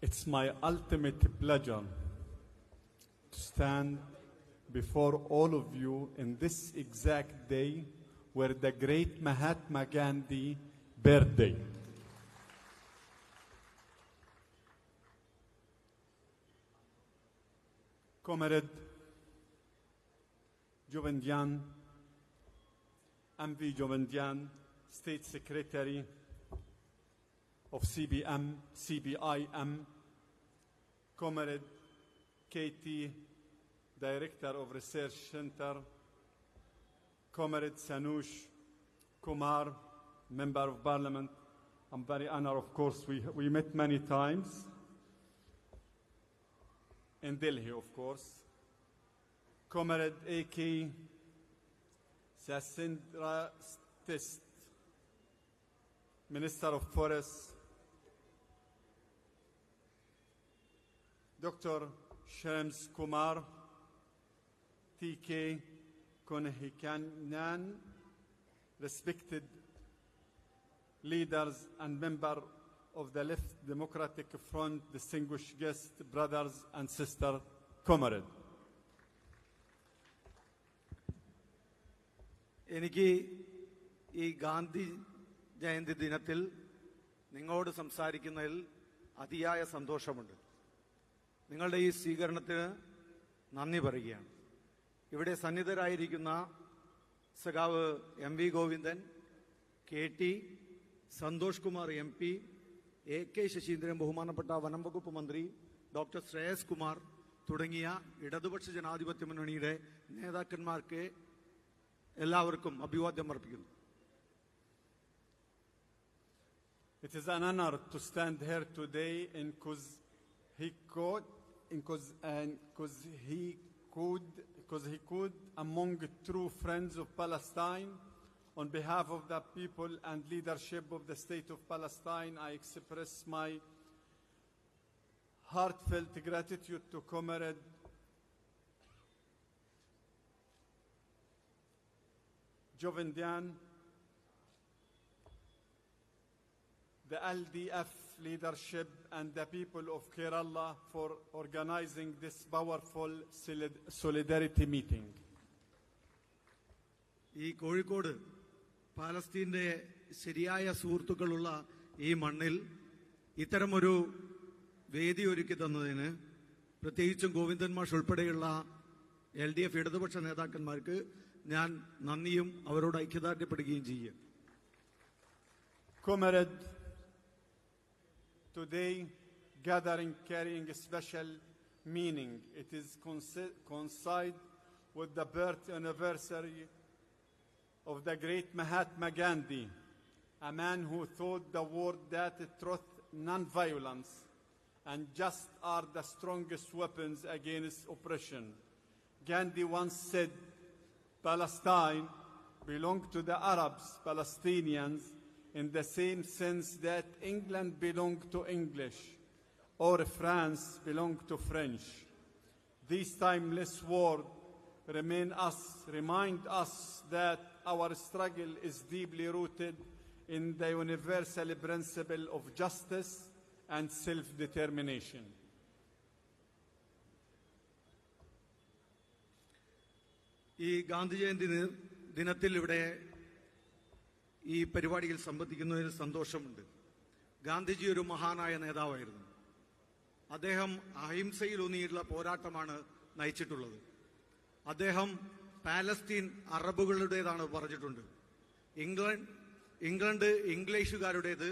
It's my ultimate pleasure to stand before all of you in this exact day where the great Mahatma Gandhi birthday. Comrade Jovendian, MV Jovendian, State Secretary of CBIM, Comrade Katie, Director of Research Center, Comrade Sanush Kumar, Member of Parliament. I'm very honored, of course, we met many times. In Delhi, of course. Comrade A.K. Sasindra Test, Minister of Forests. Dr. Shams Kumar, T.K. Konhikanan, respected leaders and members of the Left Democratic Front, distinguished guests, brothers and sisters, comrades. എനിക്ക് ഈ ഗാന്ധി ജയന്തി ദിനത്തിൽ നിങ്ങളോട് സംസാരിക്കുന്നതിൽ അതിയായ സന്തോഷമുണ്ട്. നിങ്ങളുടെ ഈ സ്വീകരണത്തിന് നന്ദി പറയുകയാണ്. ഇവിടെ സന്നിധരായിരിക്കുന്ന സഖാവ് MV Govindan, KT, Santhosh Kumar MP, AK Saseendran, ബഹുമാനപ്പെട്ട വനം വകുപ്പ് മന്ത്രി ഡോക്ടർ ശ്രേയസ് കുമാർ തുടങ്ങിയ ഇടതുപക്ഷ ജനാധിപത്യ മുന്നണിയുടെ നേതാക്കന്മാർക്ക് എല്ലാവർക്കും അഭിവാദ്യം അർപ്പിക്കുന്നു. It is an honor to stand here today because he could among true friends of Palestine. On behalf of the people and leadership of the State of Palestine, I express my heartfelt gratitude to Comrade Jovendian, the LDF leadership and the people of Kerala for organizing this powerful solidarity meeting. ഈ കോഴിക്കോട് പാലസ്തീൻ്റെ ശരിയായ സുഹൃത്തുക്കളുള്ള ഈ മണ്ണിൽ ഇത്തരമൊരു വേദി ഒരുക്കി തന്നതിന് പ്രത്യേകിച്ചും ഗോവിന്ദൻ മാഷ് ഉൾപ്പെടെയുള്ള LDF ഇടതുപക്ഷ നേതാക്കന്മാർക്ക് ഞാൻ നന്ദിയും അവരോട് ഐക്യദാർഢ്യപ്പെടുകയും ചെയ്യും. Comrade, today gathering carrying a special meaning. It is coincide with the birth anniversary of the great Mahatma Gandhi, a man who taught the world that truth, non-violence, and just are the strongest weapons against oppression. Gandhi once said, Palestine belonged to the Arabs, Palestinians, in the same sense that England belonged to English or France belonged to French. These timeless words remind us that our struggle is deeply rooted in the universal principle of justice and self-determination. ഈ ഗാന്ധി ജയന്തി ദിനത്തിൽ ഇവിടെ ഈ പരിപാടിയിൽ സംബന്ധിക്കുന്നതിന് സന്തോഷമുണ്ട്. ഗാന്ധിജി ഒരു മഹാനായ നേതാവായിരുന്നു. അദ്ദേഹം അഹിംസയിലൂന്നിയിട്ടുള്ള പോരാട്ടമാണ് നയിച്ചിട്ടുള്ളത്. അദ്ദേഹം പാലസ്തീൻ അറബുകളുടേതാണ് പറഞ്ഞിട്ടുണ്ട്. ഇംഗ്ലണ്ട് ഇംഗ്ലീഷുകാരുടേത്,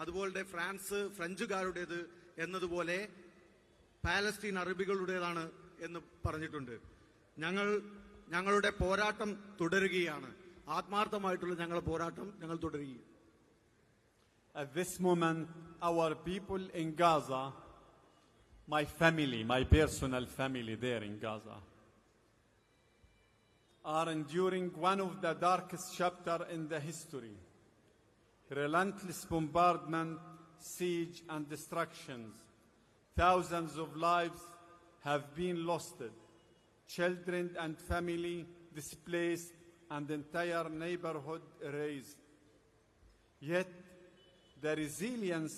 അതുപോലെ ഫ്രാൻസ് ഫ്രഞ്ചുകാരുടേത് എന്നതുപോലെ പാലസ്തീൻ അറബികളുടേതാണ് എന്ന് പറഞ്ഞിട്ടുണ്ട്. ഞങ്ങളുടെ പോരാട്ടം തുടരുകയാണ്. ആത്മാർത്ഥമായിട്ടുള്ള ഞങ്ങളുടെ പോരാട്ടം ഞങ്ങൾ തുടരുകയാണ്. At this moment, our people in Gaza, my family, my personal family there in Gaza, are enduring one of the darkest chapters in the history. Relentless bombardment, siege, and destructions. Thousands of lives have been lost. Children and family displaced and entire neighborhood erased. Yet, the resilience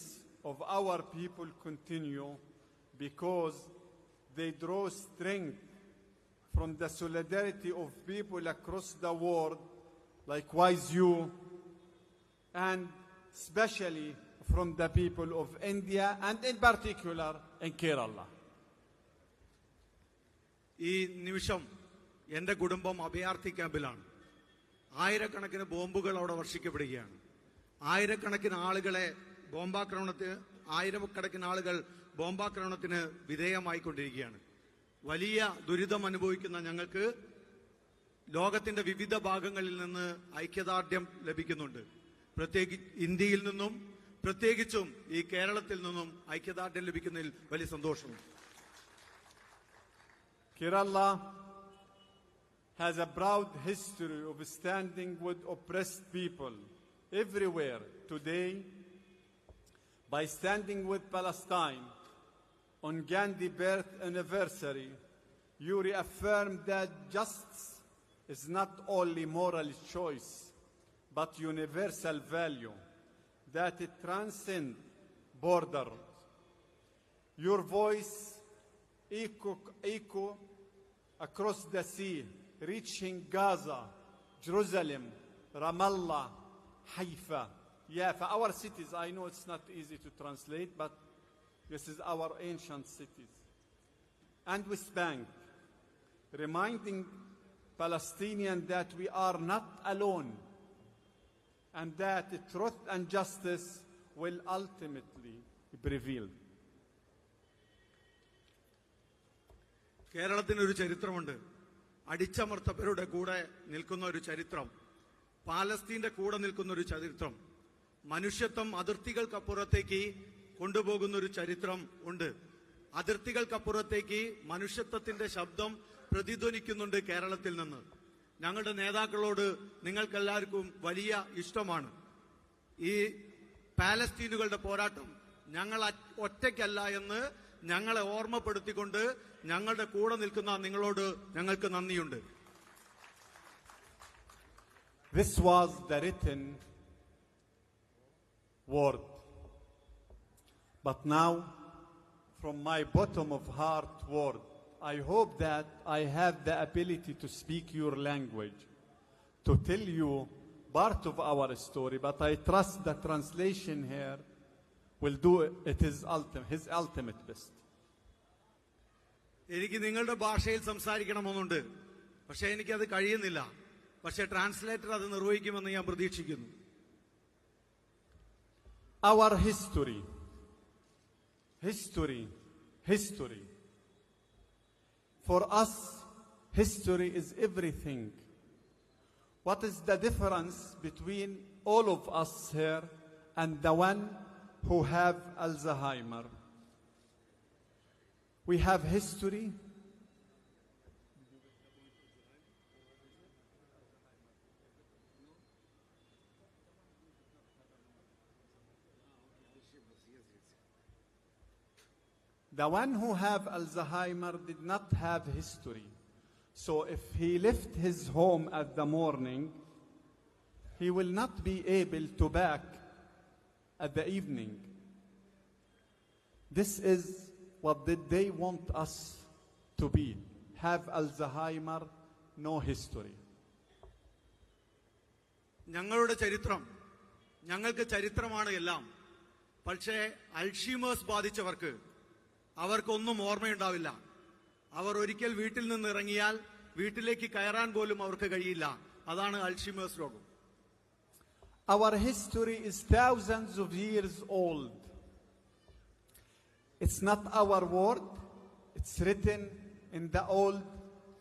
of our people continue because they draw strength from the solidarity of people across the world, likewise you, and especially from the people of India and in particular in Kerala. ഈ നിമിഷം എൻ്റെ കുടുംബം അഭയാർത്ഥി ക്യാമ്പിലാണ്. ആയിരക്കണക്കിന് ബോംബുകൾ അവിടെ വർഷിക്കപ്പെടുകയാണ്. ആയിരക്കണക്കിന് ആളുകൾ ബോംബാക്രമണത്തിന് വിധേയമായിക്കൊണ്ടിരിക്കുകയാണ്. വലിയ ദുരിതം അനുഭവിക്കുന്ന ഞങ്ങൾക്ക് ലോകത്തിന്റെ വിവിധ ഭാഗങ്ങളിൽ നിന്ന് ഐക്യദാർഢ്യം ലഭിക്കുന്നുണ്ട്. ഇന്ത്യയിൽ നിന്നും പ്രത്യേകിച്ചും ഈ കേരളത്തിൽ നിന്നും ഐക്യദാർഢ്യം ലഭിക്കുന്നതിൽ വലിയ സന്തോഷമുണ്ട്. Kerala has a proud history of standing with oppressed people everywhere. Today, by standing with Palestine on Gandhi birth anniversary, you reaffirm that justice is not only moral choice, but universal value, that it transcends borders. Your voice echo across the sea, reaching Gaza, Jerusalem, Ramallah, Haifa. Yeah, for our cities, I know it's not easy to translate, but this is our ancient cities. And West Bank, reminding Palestinians that we are not alone and that truth and justice will ultimately prevail. കേരളത്തിനൊരു ചരിത്രമുണ്ട്. അടിച്ചമർത്തവരുടെ കൂടെ നിൽക്കുന്ന ഒരു ചരിത്രം, പാലസ്തീന്റെ കൂടെ നിൽക്കുന്ന ഒരു ചരിത്രം, മനുഷ്യത്വം അതിർത്തികൾക്കപ്പുറത്തേക്ക് കൊണ്ടുപോകുന്ന ഒരു ചരിത്രം ഉണ്ട്. അതിർത്തികൾക്കപ്പുറത്തേക്ക് മനുഷ്യത്വത്തിന്റെ ശബ്ദം പ്രതിധ്വനിക്കുന്നുണ്ട് കേരളത്തിൽ നിന്ന്. ഞങ്ങളുടെ നേതാക്കളോട് നിങ്ങൾക്കെല്ലാവർക്കും വലിയ ഇഷ്ടമാണ്. ഈ പാലസ്തീനുകളുടെ പോരാട്ടം ഞങ്ങൾ ഒറ്റയ്ക്കല്ല എന്ന് ഞങ്ങളെ ഓർമ്മപ്പെടുത്തിക്കൊണ്ട് ഞങ്ങളുടെ കൂടെ നിൽക്കുന്ന നിങ്ങളോട് ഞങ്ങൾക്ക് നന്ദിയുണ്ട്. This was the written word. But now, from my bottom of heart word, I hope that I have the ability to speak your language, to tell you part of our story, but I trust the translation here will do it his ultimate best. എനിക്ക് നിങ്ങളുടെ ഭാഷയിൽ സംസാരിക്കണമെന്നുണ്ട്, പക്ഷെ എനിക്കത് കഴിയുന്നില്ല. പക്ഷെ translator അത് നിർവഹിക്കുമെന്ന് ഞാൻ പ്രതീക്ഷിക്കുന്നു. Our history. For us, history is everything. What is the difference between all of us here and the one who have Alzheimer? We have history. The one who have Alzheimer did not have history. So if he left his home at the morning, he will not be able to back at the evening. This is what did they want us to be. Have Alzheimer, no history. ഞങ്ങൾക്ക് ചരിത്രമാണ് എല്ലാം. പക്ഷേ Alzheimer's ബാധിച്ചവർക്ക് അവർക്കൊന്നും ഓർമ്മയുണ്ടാവില്ല. അവർ ഒരിക്കൽ വീട്ടിൽ നിന്ന് ഇറങ്ങിയാൽ വീട്ടിലേക്ക് കയറാൻ പോലും അവർക്ക് കഴിയില്ല. അതാണ് അൽഷീമേഴ്സ് രോഗം. Our history is thousands of years old. It's not our word. It's written in the Old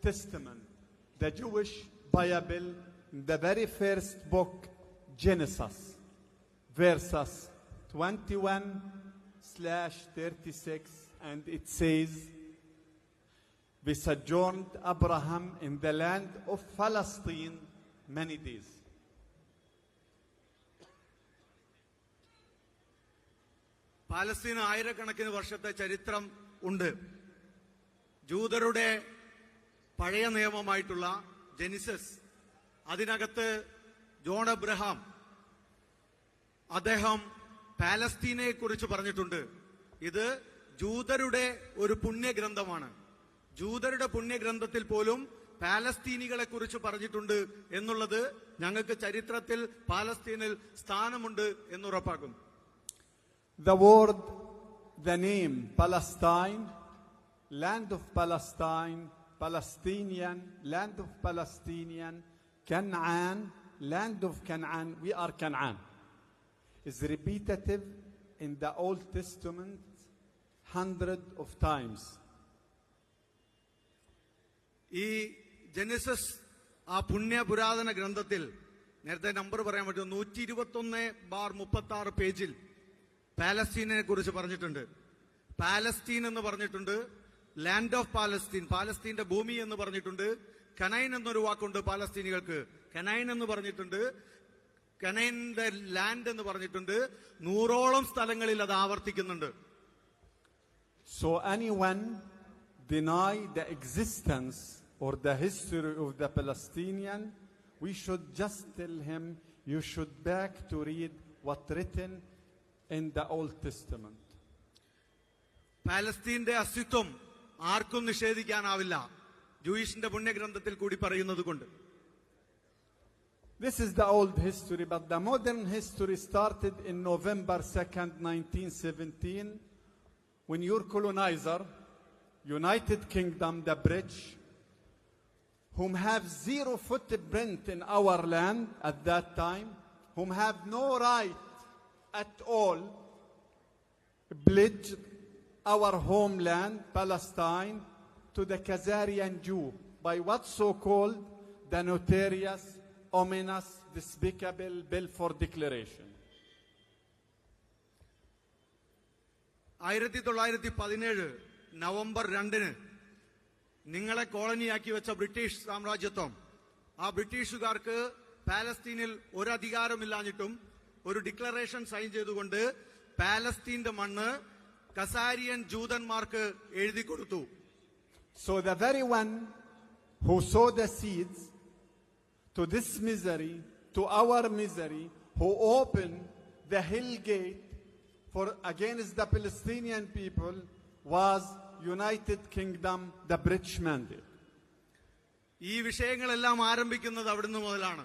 Testament, the Jewish Bible, the very first book, Genesis, verses 21/36, and it says, "We sojourned Abraham in the land of Palestine many days." പാലസ്തീന് ആയിരക്കണക്കിന് വർഷത്തെ ചരിത്രം ഉണ്ട്. ജൂതരുടെ പഴയ നിയമമായിട്ടുള്ള Genesis, അതിനകത്ത് John Abraham അദ്ദേഹം പാലസ്തീനയെ കുറിച്ച് പറഞ്ഞിട്ടുണ്ട്. ഇത് ജൂതരുടെ ഒരു പുണ്യഗ്രന്ഥമാണ്. ജൂതരുടെ പുണ്യഗ്രന്ഥത്തിൽ പോലും പാലസ്തീനികളെ കുറിച്ച് പറഞ്ഞിട്ടുണ്ട് എന്നുള്ളത് ഞങ്ങൾക്ക് ചരിത്രത്തിൽ പാലസ്തീനിൽ സ്ഥാനമുണ്ട് എന്നുറപ്പാക്കുന്നു. The word, the name Palestine, land of Palestine, Palestinian, land of Palestinian, Canaan, land of Canaan, we are Canaan, is repetitive in the Old Testament hundreds of times. ഈ ജെനസിസ് ആ പുണ്യ പുരാതന ഗ്രന്ഥത്തിൽ നേരത്തെ നമ്പർ പറയാൻ പറ്റും 121/36 പേജിൽ പാലസ്തീനെ കുറിച്ച് പറഞ്ഞിട്ടുണ്ട്. പാലസ്തീൻ എന്ന് പറഞ്ഞിട്ടുണ്ട്, ലാൻഡ് ഓഫ് പാലസ്തീൻ, പാലസ്തീന്റെ ഭൂമി എന്ന് പറഞ്ഞിട്ടുണ്ട്. കനൈൻ എന്നൊരു വാക്കുണ്ട് പാലസ്തീനികൾക്ക്, കനൈൻ എന്ന് പറഞ്ഞിട്ടുണ്ട്. കനൈന്റെ ലാൻഡ് എന്ന് പറഞ്ഞിട്ടുണ്ട്. 100ഓളം സ്ഥലങ്ങളിൽ അത് ആവർത്തിക്കുന്നുണ്ട്. So anyone deny the existence or the history of the Palestinian, we should just tell him you should back to read what written in the Old Testament. പാലസ്തീന്റെ അസ്തിത്വം ആർക്കും നിഷേധിക്കാനാവില്ല, ജൂയിഷിന്റെ പുണ്യഗ്രന്ഥത്തിൽ കൂടി പറയുന്നത് കൊണ്ട്. This is the old history, but the modern history started in November 2nd, 1917, when your colonizer, United Kingdom, the British, whom have zero footprint in our land at that time, whom have no right at all, pledged our homeland, Palestine, to the Khazarian Jew by what so-called the notorious, ominous, despicable Balfour Declaration. 1917 November 2 നിങ്ങളെ കോളനിയാക്കി വെച്ച British സാമ്രാജ്യത്വം, ആ ബ്രിട്ടീഷുകാർക്ക് പാലസ്തീനിൽ ഒരു അധികാരമില്ലാഞ്ഞിട്ടും ഒരു declaration sign ചെയ്തുകൊണ്ട് പാലസ്തീന്റെ മണ്ണ് കസാരിയൻ ജൂതന്മാർക്ക് എഴുതി കൊടുത്തു. So the very one who sowed the seeds to this misery, to our misery, who opened the hell gate for against the Palestinian people, was United Kingdom, the British mandate. ഈ വിഷയങ്ങളെല്ലാം ആരംഭിക്കുന്നത് അവിടുന്ന് മുതലാണ്.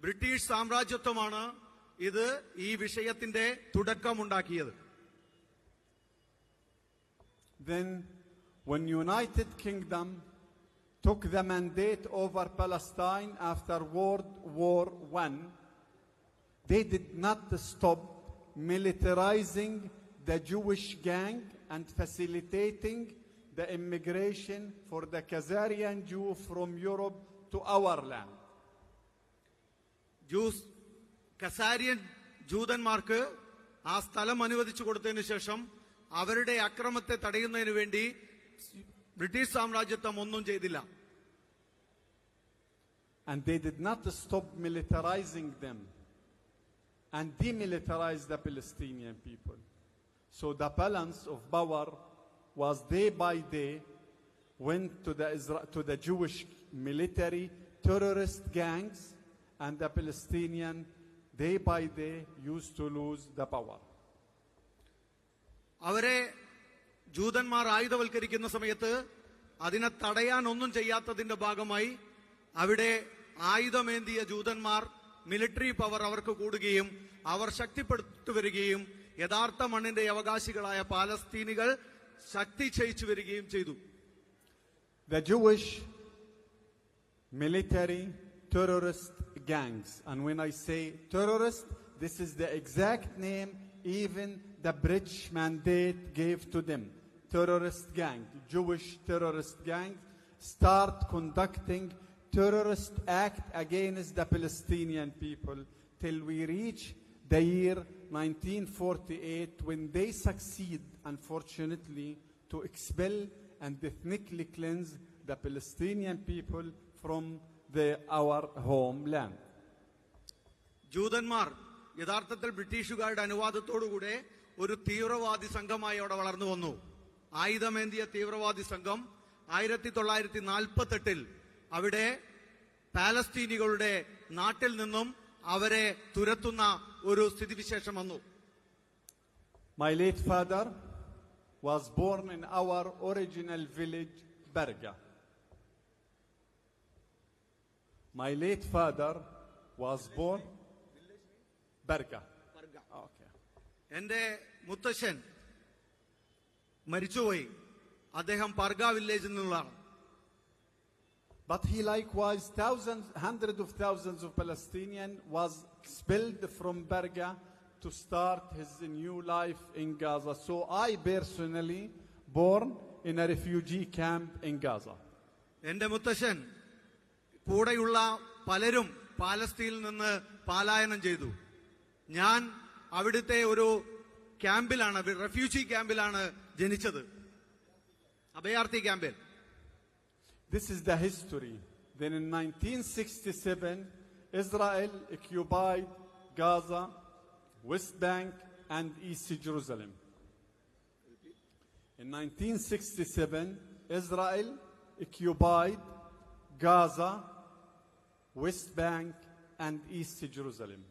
British സാമ്രാജ്യത്വമാണ് ഇത് ഈ വിഷയത്തിന്റെ തുടക്കമുണ്ടാക്കിയത്. Then when United Kingdom took the mandate over Palestine after World War I, they did not stop militarizing the Jewish gang and facilitating the immigration for the Khazarian Jew from Europe to our land. കസാരിയൻ ജൂതന്മാർക്ക് ആ സ്ഥലം അനുവദിച്ചു കൊടുത്തതിനു ശേഷം അവരുടെ അക്രമത്തെ തടയുന്നതിന് വേണ്ടി British സാമ്രാജ്യത്വം ഒന്നും ചെയ്തില്ല. And they did not stop militarizing them and demilitarize the Palestinian people. So the balance of power was day by day went to the Jewish military terrorist gangs, and the Palestinian day by day used to lose the power. അവരെ ജൂതന്മാർ ആയുധവൽക്കരിക്കുന്ന സമയത്ത് അതിനെ തടയാൻ ഒന്നും ചെയ്യാത്തതിന്റെ ഭാഗമായി അവിടെ ആയുധമേന്തിയ ജൂതന്മാർ military power അവർക്ക് കൂടുകയും അവർ ശക്തിപ്പെടുത്തു വരികയും യഥാർത്ഥ മണ്ണിന്റെ അവകാശികളായ പാലസ്തീനികൾ ശക്തി ക്ഷയിച്ചു വരികയും ചെയ്തു. The Jewish military terrorist gangs, and when I say terrorist, this is the exact name even the British mandate gave to them. Terrorist gang, Jewish terrorist gang, start conducting terrorist act against the Palestinian people till we reach the year 1948, when they succeed, unfortunately, to expel and ethnically cleanse the Palestinian people from our homeland. ജൂതന്മാർ യഥാർത്ഥത്തിൽ ബ്രിട്ടീഷുകാരുടെ അനുവാദത്തോടുകൂടെ ഒരു തീവ്രവാദി സംഘമായി അവിടെ വളർന്നു വന്നു. ആയുധമേന്തിയ തീവ്രവാദി സംഘം 1948 അവിടെ പാലസ്തീനികളുടെ നാട്ടിൽ നിന്നും അവരെ തുരത്തുന്ന ഒരു സ്ഥിതിവിശേഷം വന്നു. My late father was born in our original village, Berga. My late father was born Berga. Okay. എന്റെ മുത്തശ്ശൻ മരിച്ചുപോയി. അദ്ദേഹം പർഗ വില്ലേജിൽ നിന്നുള്ളതാണ്. But he likewise, hundreds of thousands of Palestinians was expelled from Berga to start his new life in Gaza. So I personally born in a refugee camp in Gaza. എന്റെ മുത്തശ്ശൻ കൂടെയുള്ള പലരും പാലസ്തീനിൽ നിന്ന് പലായനം ചെയ്തു. ഞാൻ അവിടുത്തെ ഒരു ക്യാമ്പിലാണ്, റെഫ്യൂജി ക്യാമ്പിലാണ് ജനിച്ചത്, അഭയാർത്ഥി ക്യാമ്പിൽ. This is the history. Then in 1967, Israel occupied Gaza, West Bank, and East Jerusalem. In 1967, Israel occupied Gaza, West Bank, and East Jerusalem.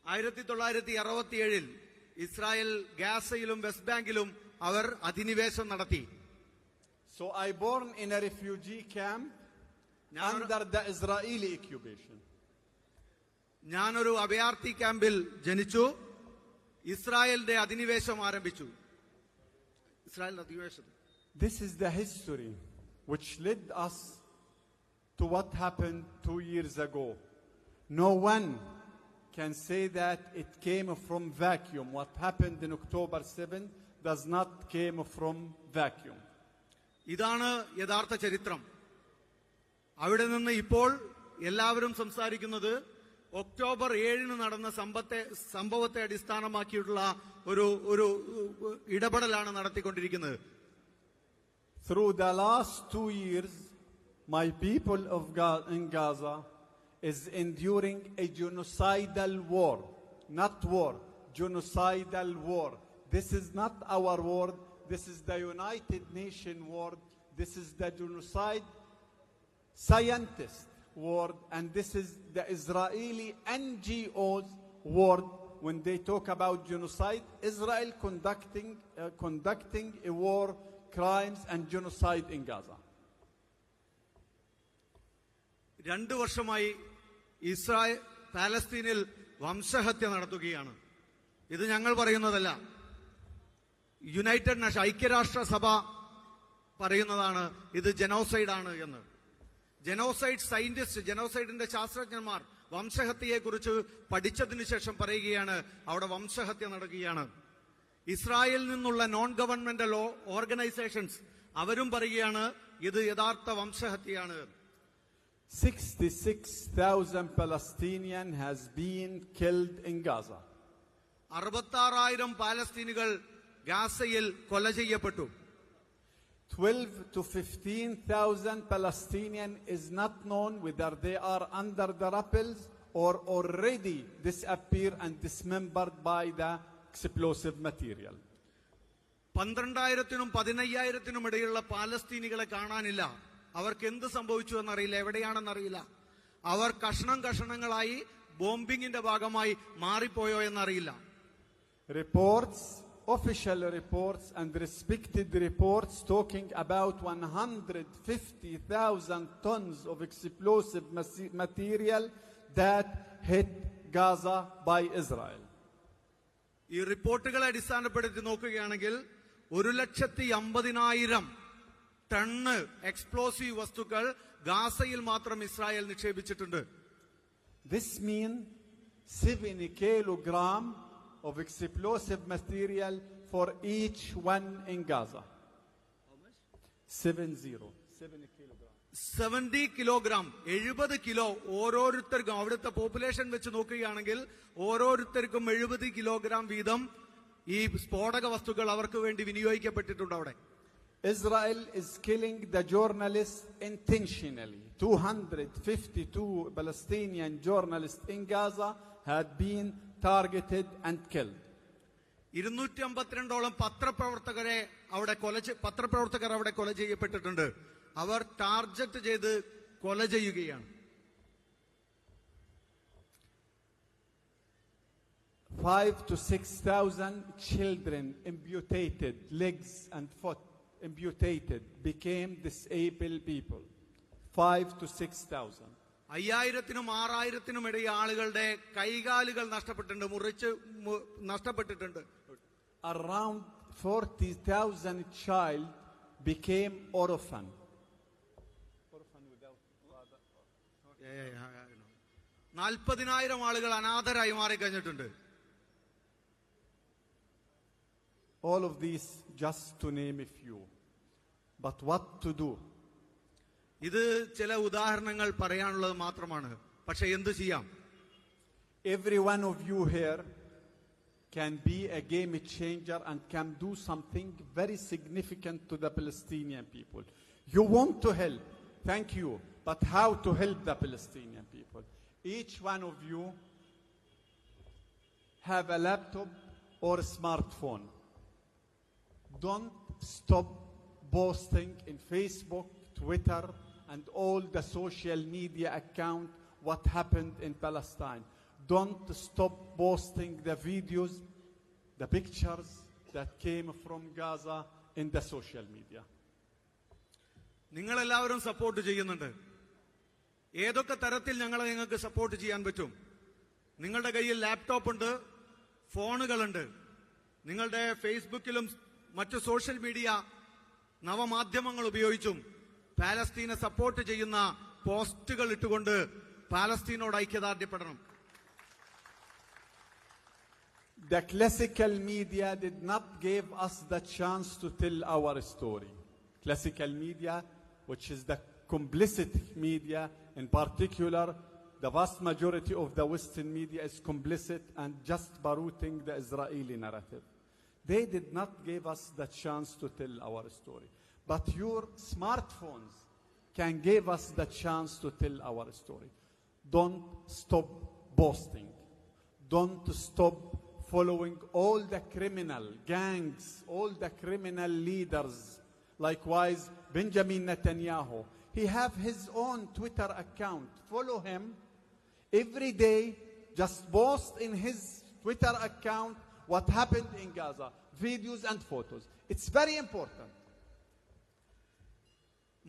1967 Israel ഗാസയിലും വെസ്റ്റ് ബാങ്കിലും അവർ അധിനിവേശം നടത്തി. So I born in a refugee camp under the Israeli occupation. ഞാനൊരു അഭയാർത്ഥി ക്യാമ്പിൽ ജനിച്ചു. ഇസ്രായേലിന്റെ അധിനിവേശം ആരംഭിച്ചു. ഇസ്രായേലിന്റെ അധിനിവേശം. This is the history which led us to what happened 2 years ago. No one can say that it came from vacuum. What happened in October 7 does not came from vacuum. ഇതാണ് യഥാർത്ഥ ചരിത്രം. അവിടെ നിന്ന് ഇപ്പോൾ എല്ലാവരും സംസാരിക്കുന്നത് ഒക്ടോബർ 7 നടന്ന സംഭവത്തെ അടിസ്ഥാനമാക്കിയിട്ടുള്ള ഒരു ഇടപെടലാണ് നടത്തിക്കൊണ്ടിരിക്കുന്നത്. Through the last 2 years, my people in Gaza is enduring a genocidal war. Not war, genocidal war. This is not our word. This is the United Nations word. This is the genocide scientist word. And this is the Israeli NGO's word. When they talk about genocide, Israel conducting a war, crimes and genocide in Gaza. 2 വർഷമായി Israel പാലസ്തീനിൽ വംശഹത്യ നടത്തുകയാണ്. ഇത് ഞങ്ങൾ പറയുന്നതല്ല, United nation ഐക്യരാഷ്ട്രസഭ പറയുന്നതാണ് ഇത് ജനോസൈഡാണ് എന്ന്. ജനോസൈഡ് സയന്റിസ്റ്റ്, ജനോസൈഡിന്റെ ശാസ്ത്രജ്ഞന്മാർ വംശഹത്യയെക്കുറിച്ച് പഠിച്ചതിനു ശേഷം പറയുകയാണ് അവിടെ വംശഹത്യ നടക്കുകയാണ്. ഇസ്രായേലിൽ നിന്നുള്ള നോൺ ഗവൺമെന്റൽ ഓർഗനൈസേഷൻസ് അവരും പറയുകയാണ് ഇത് യഥാർത്ഥ വംശഹത്യയാണ്. 66,000 Palestinians has been killed in Gaza. 66,000 പാലസ്തീനുകൾ ഗാസയിൽ കൊല ചെയ്യപ്പെട്ടു. 12 to 15,000 Palestinians is not known whether they are under the rubbles or already disappeared and dismembered by the explosive material. 12,000-നും 15,000-നും ഇടയിലുള്ള പാലസ്തീനികളെ കാണാനില്ല. അവർക്ക് എന്ത് സംഭവിച്ചു എന്നറിയില്ല, എവിടെയാണെന്നറിയില്ല. അവർ കഷണങ്ങളായി ബോംബിങ്ങിന്റെ ഭാഗമായി മാറിപ്പോയോ എന്നറിയില്ല. Official reports and respected reports talking about 150,000 tons of explosive material that hit Gaza by Israel. ഈ റിപ്പോർട്ടുകളെ അടിസ്ഥാനപ്പെടുത്തി നോക്കുകയാണെങ്കിൽ 150,000 ടണ്ണ് എക്സ്പ്ലോസീവ് വസ്തുക്കൾ ഗാസയിൽ മാത്രം Israel നിക്ഷേപിച്ചിട്ടുണ്ട്. This means 7 kilogram of explosive material for each one in Gaza. How much? 70 kilogram. 70 kilogram, 70 kilo ഓരോരുത്തർക്കും. അവിടുത്തെ population വെച്ച് നോക്കുകയാണെങ്കിൽ ഓരോരുത്തർക്കും 70 കിലോഗ്രാം വീതം ഈ സ്ഫോടക വസ്തുക്കൾ അവർക്ക് വേണ്ടി വിനിയോഗിക്കപ്പെട്ടിട്ടുണ്ട് അവിടെ. Israel is killing the journalists intentionally. 252 Palestinian journalists in Gaza had been targeted and killed. 252 പത്രപ്രവർത്തകർ അവിടെ കൊല ചെയ്യപ്പെട്ടിട്ടുണ്ട്. അവർ ടാർഗറ്റ് ചെയ്ത് കൊല ചെയ്യുകയാണ്. 5 to 6,000 children amputated, legs and foot amputated, became disabled people. 5 to 6,000. 5000-നും 6000-നും ഇടയിൽ ആളുകളുടെ കൈകാലുകൾ നഷ്ടപ്പെട്ടിട്ടുണ്ട്. Around 40,000 child became orphan. 40,000 ആളുകൾ അനാഥരായി മാറിക്കഴിഞ്ഞിട്ടുണ്ട്. All of these just to name a few. But what to do? ഇത് ചില ഉദാഹരണങ്ങൾ പറയാനുള്ളത് മാത്രമാണ്. പക്ഷെ എന്തു ചെയ്യാം? Every one of you here can be a game changer and can do something very significant to the Palestinian people. You want to help, thank you, but how to help the Palestinian people? Each one of you have a laptop or a smartphone. Don't stop posting in Facebook, Twitter, and all the social media account what happened in Palestine. Don't stop posting the videos, the pictures that came from Gaza in the social media. നിങ്ങളെല്ലാവരും support ചെയ്യുന്നുണ്ട്. ഏതൊക്കെ തരത്തിൽ നിങ്ങൾക്ക് support ചെയ്യാൻ പറ്റും? നിങ്ങളുടെ കയ്യിൽ laptop ഉണ്ട്, ഫോണുകളുണ്ട്. നിങ്ങളുടെ ഫേസ്ബുക്കിലും മറ്റു സോഷ്യൽ മീഡിയ നവമാധ്യമങ്ങൾ ഉപയോഗിച്ചും പാലസ്തീനെ സപ്പോർട്ട് ചെയ്യുന്ന പോസ്റ്റുകൾ ഇട്ടുകൊണ്ട് പാലസ്തീനോട് ഐക്യദാർഢ്യപ്പെടണം. The classical media did not give us the chance to tell our story. Classical media, which is the complicit media, in particular, the vast majority of the Western media is complicit and just baruting the Israeli narrative. They did not give us the chance to tell our story. But your smartphones can give us the chance to tell our story. Don't stop boasting. Don't stop following all the criminal gangs, all the criminal leaders. Likewise, Benjamin Netanyahu. He have his own Twitter account. Follow him. Every day, just post in his Twitter account what happened in Gaza. Videos and photos. It's very important.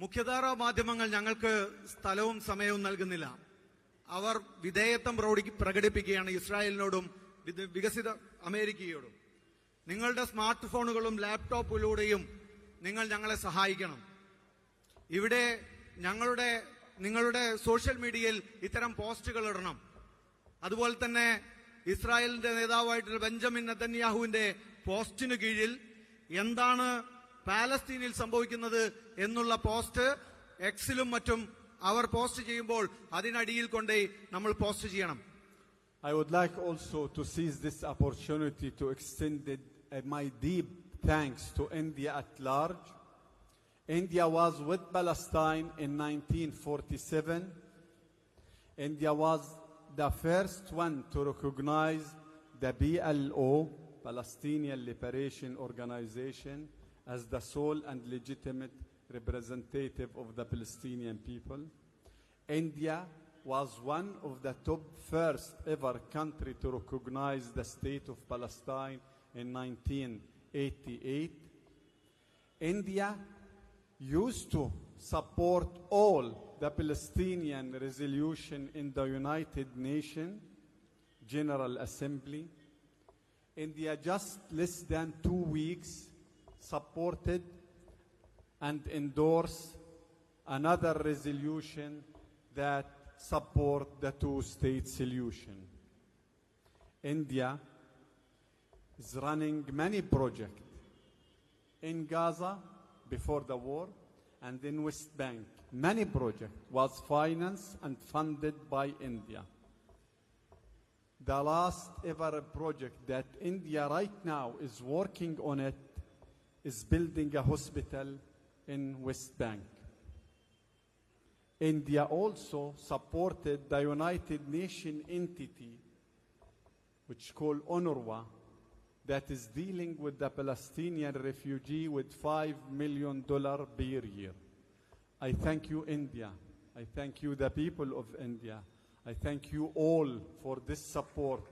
മുഖ്യധാരാ മാധ്യമങ്ങൾ ഞങ്ങൾക്ക് സ്ഥലവും സമയവും നൽകുന്നില്ല. അവർ വിധേയത്വം പ്രകടിപ്പിക്കുകയാണ് ഇസ്രായേലിനോടും വികസിത അമേരിക്കയോടും. നിങ്ങളുടെ smart ഫോണുകളും ലാപ്ടോപ്പിലൂടെയും നിങ്ങൾ ഞങ്ങളെ സഹായിക്കണം. ഇവിടെ നിങ്ങളുടെ സോഷ്യൽ മീഡിയയിൽ ഇത്തരം പോസ്റ്റുകൾ ഇടണം. അതുപോലെ തന്നെ ഇസ്രായേലിന്റെ നേതാവായിട്ടുള്ള ബെഞ്ചമിൻ നെതന്യാഹുവിന്റെ പോസ്റ്റിനു കീഴിൽ എന്താണ് പാലസ്തീനിൽ സംഭവിക്കുന്നത് എന്നുള്ള പോസ്റ്റ് എക്സിലും മറ്റും അവർ പോസ്റ്റ് ചെയ്യുമ്പോൾ അതിനടിയിൽ കൊണ്ടേ നമ്മൾ പോസ്റ്റ് ചെയ്യണം. I would like also to seize this opportunity to extend my deep thanks to India at large. India was with Palestine in 1947. India was the first one to recognize the PLO, Palestinian Liberation Organization, as the sole and legitimate representative of the Palestinian people. India was one of the top first ever country to recognize the state of Palestine in 1988. India used to support all the Palestinian resolution in the United Nations General Assembly. India just less than 2 weeks supported and endorsed another resolution that support the two-state solution. India is running many projects in Gaza before the war and in West Bank. Many projects was financed and funded by India. The last ever project that India right now is working on it is building a hospital in West Bank. India also supported the United Nations entity, which called UNRWA, that is dealing with the Palestinian refugee with $5 million per year. I thank you, India. I thank you, the people of India. I thank you all for this support.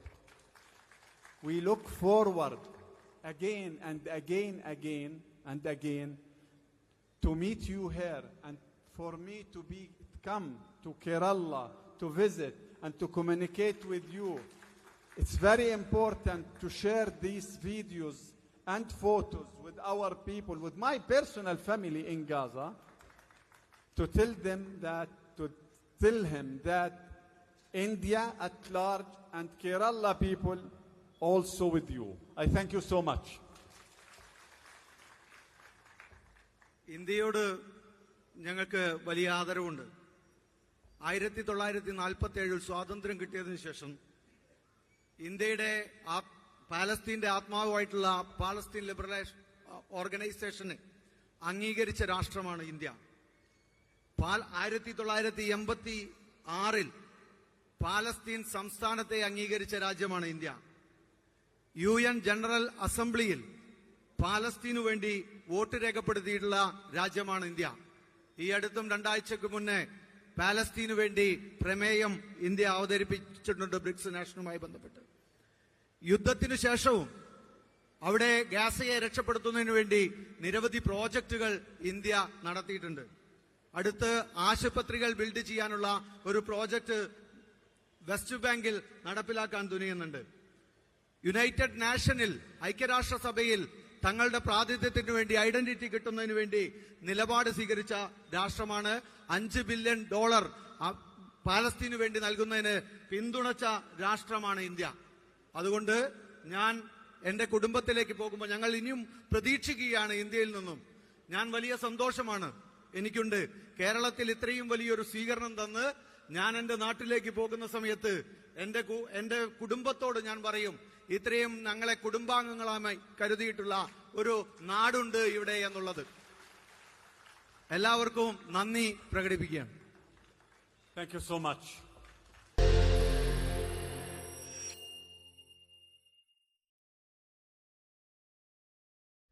We look forward again and again and again to meet you here and for me to come to Kerala to visit and to communicate with you. It's very important to share these videos and photos with our people, with my personal family in Gaza, to tell him that India at large and Kerala people also with you. I thank you so much. ഇന്ത്യയോട് ഞങ്ങൾക്ക് വലിയ ആദരവുണ്ട്. 1947 സ്വാതന്ത്ര്യം കിട്ടിയതിനു ശേഷം ഇന്ത്യയുടെ പാലസ്തീന്റെ ആത്മാവായിട്ടുള്ള Palestine liberation ഓർഗനൈസേഷനെ അംഗീകരിച്ച രാഷ്ട്രമാണ് India. 1986 Palestine സംസ്ഥാനത്തെ അംഗീകരിച്ച രാജ്യമാണ് ഇന്ത്യ. UN ജനറൽ അസംബ്ലിയിൽ പാലസ്തീനു വേണ്ടി വോട്ട് രേഖപ്പെടുത്തിയിട്ടുള്ള രാജ്യമാണ് ഇന്ത്യ. ഈ അടുത്തും 2 ആഴ്ചക്ക് മുന്നേ പാലസ്തീനു വേണ്ടി പ്രമേയം ഇന്ത്യ അവതരിപ്പിച്ചിട്ടുണ്ട് ബ്രിക്സ് നാഷനുമായി ബന്ധപ്പെട്ട്. യുദ്ധത്തിനു ശേഷവും അവിടെ ഗാസയെ രക്ഷപ്പെടുത്തുന്നതിനു വേണ്ടി നിരവധി പ്രോജക്റ്റുകൾ ഇന്ത്യ നടത്തിയിട്ടുണ്ട്. അടുത്ത് ആശുപത്രികൾ ബിൽഡ് ചെയ്യാനുള്ള ഒരു പ്രോജക്റ്റ് വെസ്റ്റ് ബാങ്കിൽ നടപ്പിലാക്കാൻ തുനിയുന്നുണ്ട്. യുണൈറ്റഡ് നാഷനിൽ ഐക്യരാഷ്ട്രസഭയിൽ തങ്ങളുടെ പ്രാതിനിധ്യത്തിനു വേണ്ടി ഐഡന്റിറ്റി കിട്ടുന്നതിന് വേണ്ടി നിലപാട് സ്വീകരിച്ച രാഷ്ട്രമാണ്. $5 ബില്യൺ പാലസ്തീനു വേണ്ടി നൽകുന്നതിന് പിന്തുണച്ച രാഷ്ട്രമാണ് ഇന്ത്യ. അതുകൊണ്ട് ഞാൻ എന്റെ കുടുംബത്തിലേക്ക് പോകുമ്പോൾ ഞങ്ങൾ ഇനിയും പ്രതീക്ഷിക്കുകയാണ് ഇന്ത്യയിൽ നിന്നും. ഞാൻ വലിയ സന്തോഷമാണ് എനിക്കുണ്ട്. കേരളത്തിൽ ഇത്രയും വലിയൊരു സ്വീകരണം തന്ന് ഞാൻ എന്റെ നാട്ടിലേക്ക് പോകുന്ന സമയത്ത് എന്റെ കുടുംബത്തോട് ഞാൻ പറയും, ഇത്രയും ഞങ്ങളെ കുടുംബാംഗങ്ങളായി കരുതിയിട്ടുള്ള ഒരു നാടുണ്ട് ഇവിടെ എന്നുള്ളത്. എല്ലാവർക്കും നന്ദി പ്രകടിപ്പിക്കുകയാണ്. Thank you so much.